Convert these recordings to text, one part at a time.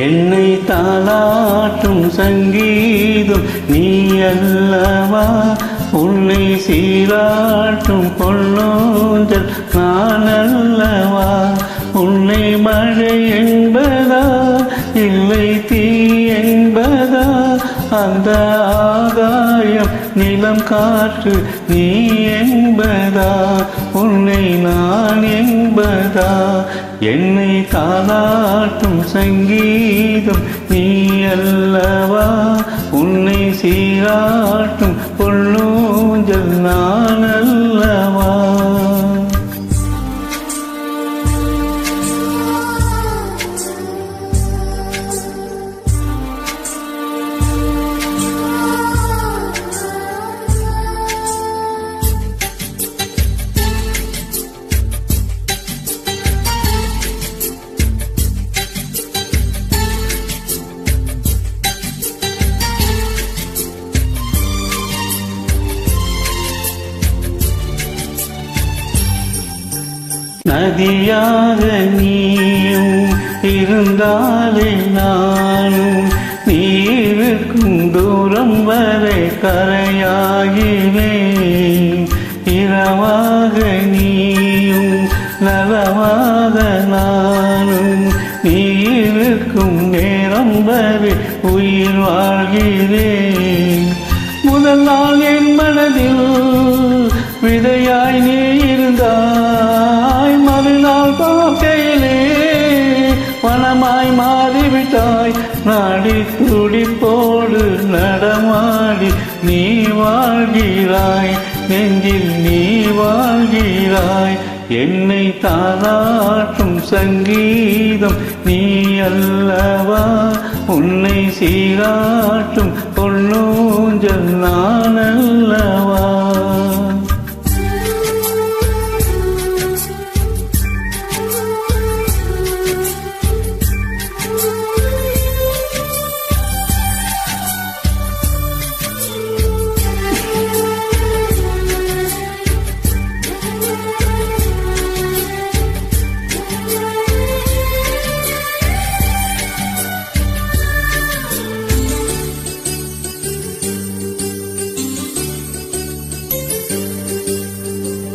என்னை தாளாட்டும் சங்கீதம் நீ அல்லவா, உன்னை சீராட்டும் பொன்னூஞ்சல் நான் அல்லவா. உன்னை மழை என்பதா இல்லை தீ என்பதா, அந்த ஆகாயம் நிலம் காற்று நீ என்பதா, உன்னை நான் என்பதா. என்னை தாளாட்டும் சங்கீதம் நீ அல்லவா, உன்னை சீராட்டும் பொன்னூஞ்சல் நான் அல்லவா. நதியாக நீயும் இருந்தாலே நானும், நீ இருக்கும் தூரம் வரை கரையாகினேன். இரவாக நீயும் நலமாக நானும், நீ இருக்கும் நேரம் வரை உயிர் வாழ்கிறேன். முதல் நாள் என் மனதில் விதையாய் நீ இருந்தாய், மறுநாள் பார்க்கையிலே வனமாய் மாறிவிட்டாய். நாடி துடிப்போடு நடமாடி நீ வாழ்கிறாய், நெஞ்சில் நீ வாழ்கிறாய். என்னை தாளாட்டும் சங்கீதம் நீ அல்லவா, உன்னை சீராட்டும் பொன்னூஞ்சல் நான் அல்லவா.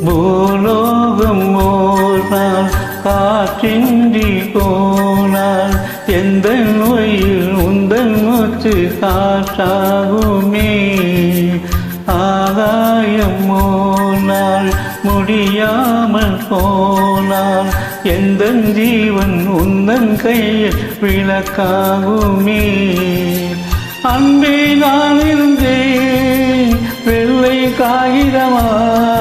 பூலோகம் ஓர் நாள் காற்றின்றி போனால், எந்த நோயில் உந்தன் மூச்சு காற்றாகுமே. ஆகாயம் ஓர் நாள் முடியாமல் போனால், எந்த ஜீவன் உந்தன் கையில் விளக்காகுமே. அன்பே நான் இருந்தேன் வெள்ளை காகிதமாய்,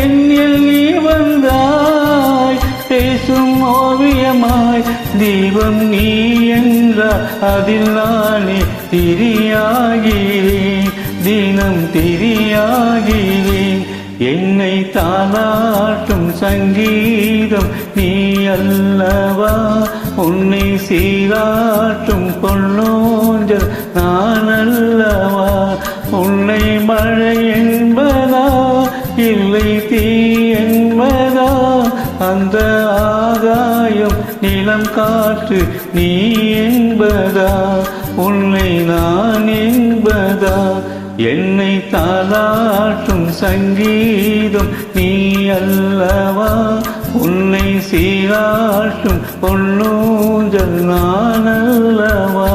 என்னில் நீ வந்தாய் பேசும் ஓவியமாய். தீபம் நீ என்றால் அதில் நானே திரியாகிறேன், தினம் திரியாகிறேன். என்னை தாளாட்டும் சங்கீதம் நீ அல்லவா, உன்னை சீராட்டும் பொன்னூஞ்சல் நான் அல்லவா. உன்னை மழை என்பதா இல்லை தீ என்பதா, அந்த ஆகாயம் நிலம் காற்று நீ என்பதா, உன்னை நான் என்பதா. என்னை தாளாட்டும் சங்கீதம் நீ அல்லவா, உன்னை சீராட்டும் பொன்னூஞ்சல் நான் அல்லவா.